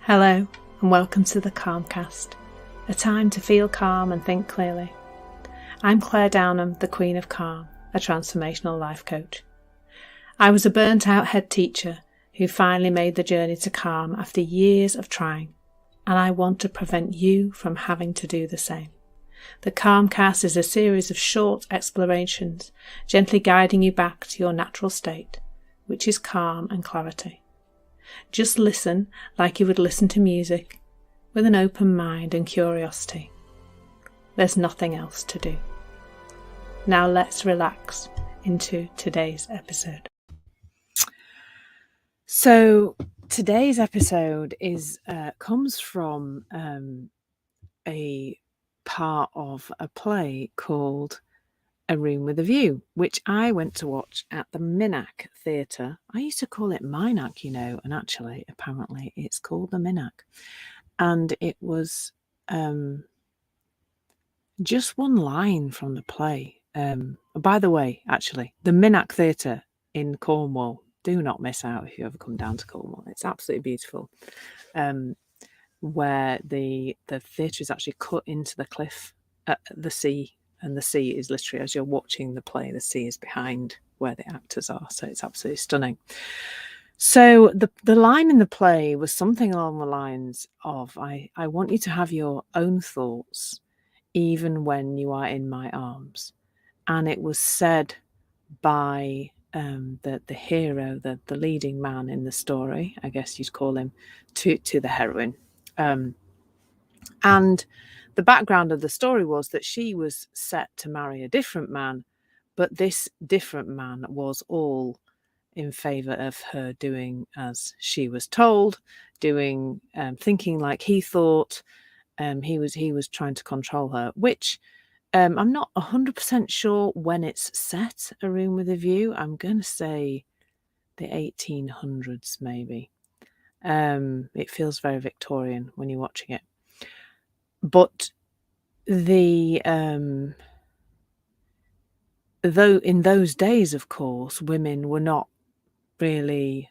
Hello and welcome to the Calmcast, a time to feel calm and think clearly. I'm Claire Downham, the Queen of Calm, a transformational life coach. I was a burnt out head teacher who finally made the journey to calm after years of trying, and I want to prevent you from having to do the same. The Calmcast is a series of short explorations, gently guiding you back to your natural state, which is calm and clarity. Just listen like you would listen to music, with an open mind and curiosity. There's nothing else to do. Now let's relax into today's episode. So today's episode comes from a part of a play called A Room with a View, which I went to watch at the Minack Theatre. I used to call it Minack, and actually, apparently, it's called the Minack. And it was just one line from the play. By the way, actually, the Minack Theatre in Cornwall. Do not miss out if you ever come down to Cornwall. It's absolutely beautiful. Where the theatre is actually cut into the cliff at the sea. And the sea is literally, as you're watching the play, the sea is behind where the actors are. So it's absolutely stunning. So the line in the play was something along the lines of, I want you to have your own thoughts, even when you are in my arms. And it was said by the hero, the leading man in the story, I guess you'd call him, to the heroine. And the background of the story was that she was set to marry a different man, but this different man was all in favour of her doing as she was told, thinking like he thought. He was trying to control her, which I'm not 100% sure when it's set, A Room with a View. I'm going to say the 1800s, maybe. It feels very Victorian when you're watching it. But though in those days, of course, women were not really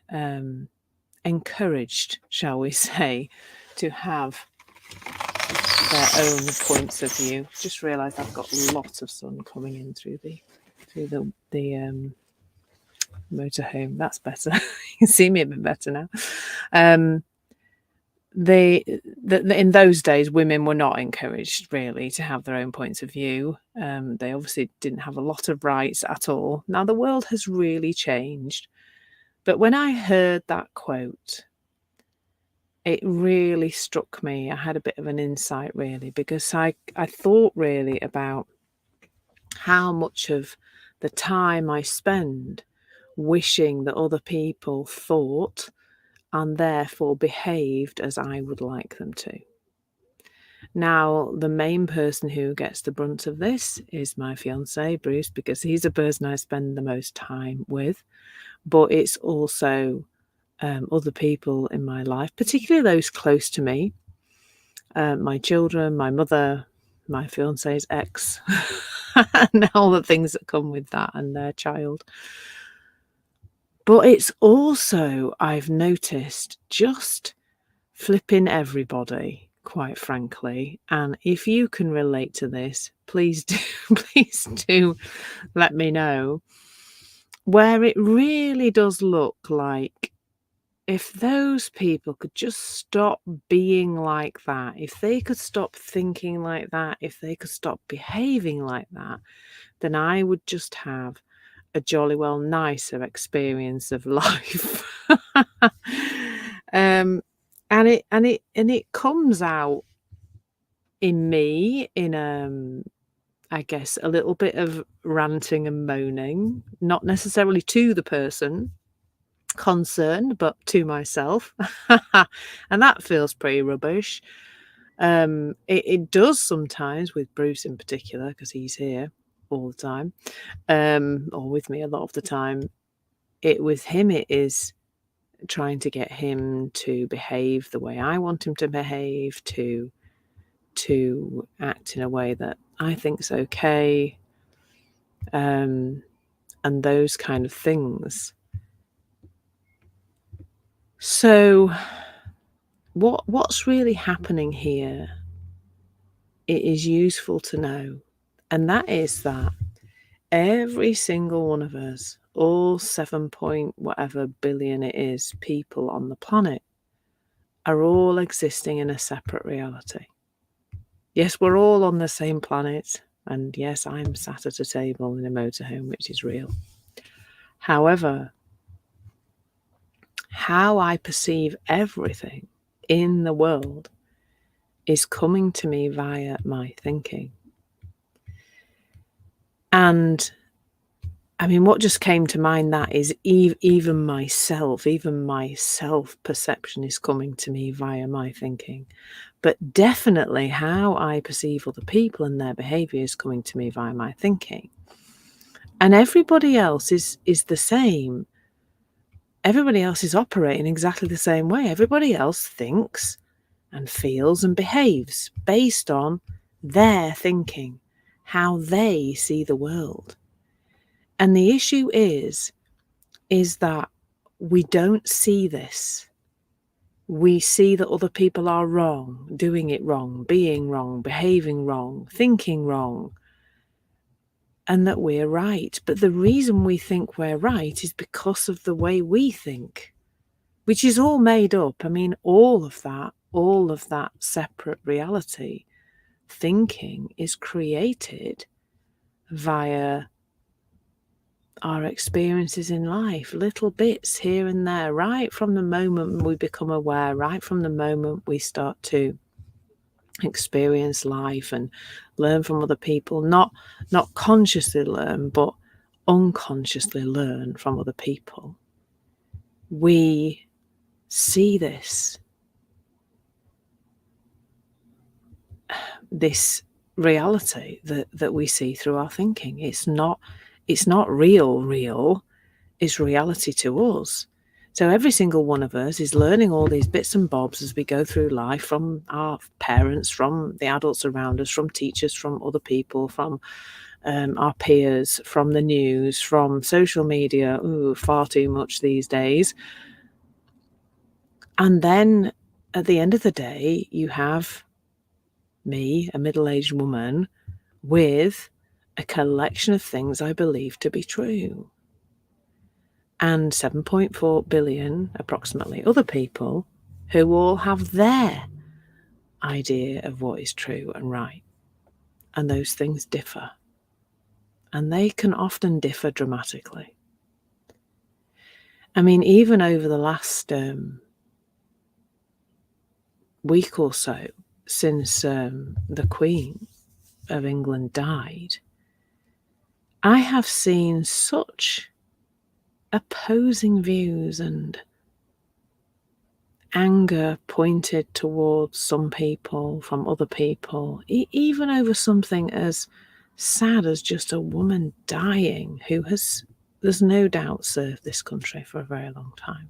encouraged, shall we say, to have their own points of view. Just realised I've got lots of sun coming in through the motorhome. That's better. You can see me a bit better now. In those days, women were not encouraged really to have their own points of view. They obviously didn't have a lot of rights at all. Now the world has really changed, but when I heard that quote, it really struck me. I had a bit of an insight really, because I thought really about how much of the time I spend wishing that other people thought and therefore behaved as I would like them to. Now, the main person who gets the brunt of this is my fiancé, Bruce, because he's the person I spend the most time with. But it's also other people in my life, particularly those close to me, my children, my mother, my fiancé's ex, and all the things that come with that, and their child. But it's also, I've noticed, just flipping everybody, quite frankly. And if you can relate to this, please do let me know, where it really does look like if those people could just stop being like that, if they could stop thinking like that, if they could stop behaving like that, then I would just have a jolly well nicer experience of life. And it comes out in me in I guess a little bit of ranting and moaning, not necessarily to the person concerned, but to myself. And that feels pretty rubbish. It does sometimes with Bruce in particular, because he's here all the time, or with me a lot of the time. With him, it is trying to get him to behave the way I want him to behave, to act in a way that I think is okay, and those kind of things. So what's really happening here, it is useful to know, and that is that every single one of us, all 7 point whatever billion it is people on the planet, are all existing in a separate reality. Yes, we're all on the same planet, and yes, I'm sat at a table in a motorhome, which is real. However, how I perceive everything in the world is coming to me via my thinking. And I mean, what just came to mind that is even my self-perception is coming to me via my thinking. But definitely how I perceive other people and their behaviour is coming to me via my thinking. And everybody else is the same. Everybody else is operating exactly the same way. Everybody else thinks and feels and behaves based on their thinking, how they see the world. And the issue is that we don't see this. We see that other people are wrong, doing it wrong, being wrong, behaving wrong, thinking wrong, and that we're right. But the reason we think we're right is because of the way we think, which is all made up. I mean, all of that separate reality thinking is created via our experiences in life, little bits here and there, right from the moment we become aware, right from the moment we start to experience life and learn from other people, not consciously learn, but unconsciously learn from other people. We see this reality that we see through our thinking. It's not real, it's reality to us. So every single one of us is learning all these bits and bobs as we go through life, from our parents, from the adults around us, from teachers, from other people, from our peers, from the news, from social media. Ooh, far too much these days. And then at the end of the day, you have me, a middle-aged woman, with a collection of things I believe to be true. And 7.4 billion, approximately, other people who all have their idea of what is true and right. And those things differ. And they can often differ dramatically. I mean, even over the last week or so, since the Queen of England died, I have seen such opposing views and anger pointed towards some people from other people, even over something as sad as just a woman dying who has, there's no doubt, served this country for a very long time.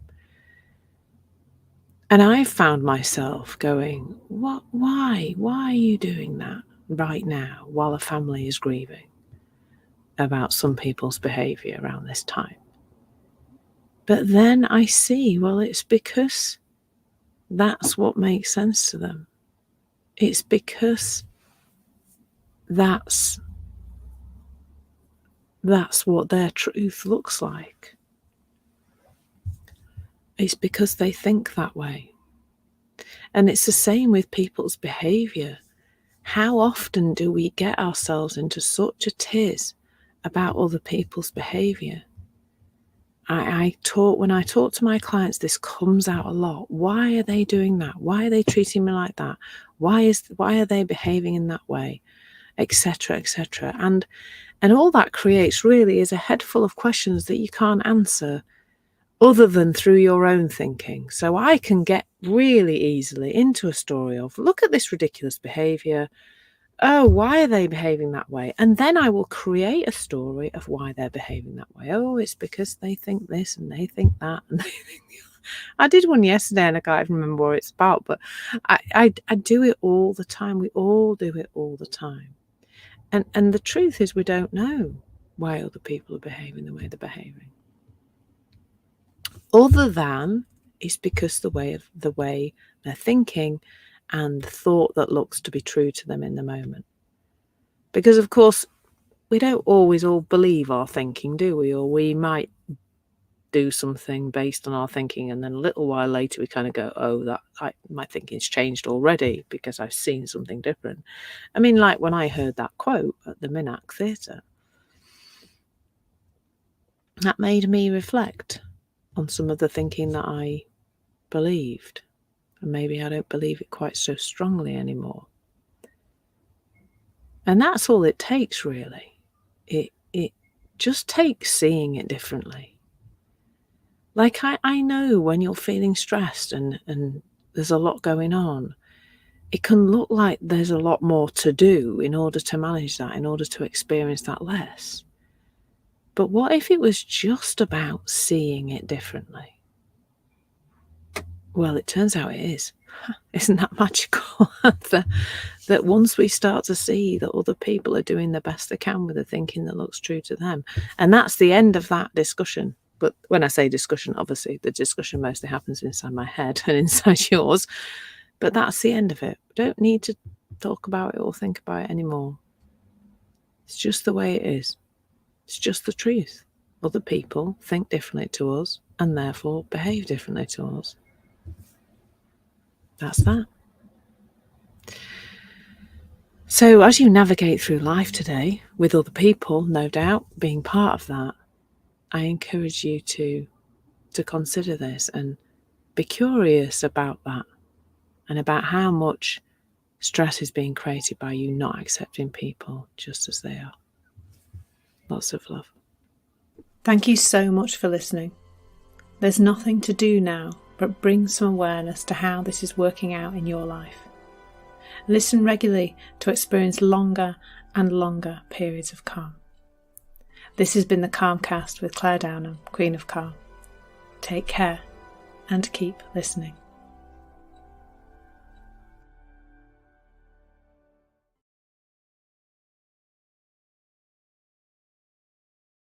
And I found myself going, "What? Why are you doing that right now while a family is grieving about some people's behaviour around this time?" But then I see, well, it's because that's what makes sense to them. It's because that's what their truth looks like. It's because they think that way. And it's the same with people's behaviour. How often do we get ourselves into such a tiz about other people's behaviour? When I talk to my clients, this comes out a lot. Why are they doing that? Why are they treating me like that? Why are they behaving in that way? Etc., etc. And all that creates really is a head full of questions that you can't answer other than through your own thinking. So I can get really easily into a story of, look at this ridiculous behaviour. Oh, why are they behaving that way? And then I will create a story of why they're behaving that way. Oh, it's because they think this and they think that and they think the other. I did one yesterday and I can't even remember what it's about, but I do it all the time. We all do it all the time. And the truth is, we don't know why other people are behaving the way they're behaving. Other than it's because the way their thinking and the thought that looks to be true to them in the moment. Because, of course, we don't always all believe our thinking, do we? Or we might do something based on our thinking, and then a little while later we kind of go, oh, my thinking's changed already because I've seen something different. I mean, like when I heard that quote at the Minack Theatre, that made me reflect on some of the thinking that I believed, and maybe I don't believe it quite so strongly anymore. And that's all it takes, really. It just takes seeing it differently. Like, I know when you're feeling stressed and there's a lot going on, it can look like there's a lot more to do in order to manage that, in order to experience that less. But what if it was just about seeing it differently? Well, it turns out it is. Isn't that magical? that once we start to see that other people are doing the best they can with the thinking that looks true to them, and that's the end of that discussion. But when I say discussion, obviously the discussion mostly happens inside my head and inside yours. But that's the end of it. We don't need to talk about it or think about it anymore. It's just the way it is. It's just the truth. Other people think differently to us and therefore behave differently to us. That's that. So as you navigate through life today, with other people, no doubt, being part of that, I encourage you to consider this and be curious about that and about how much stress is being created by you not accepting people just as they are. Lots of love. Thank you so much for listening. There's nothing to do now but bring some awareness to how this is working out in your life. Listen regularly to experience longer and longer periods of calm. This has been the Calmcast with Claire Downham, Queen of Calm. Take care and keep listening.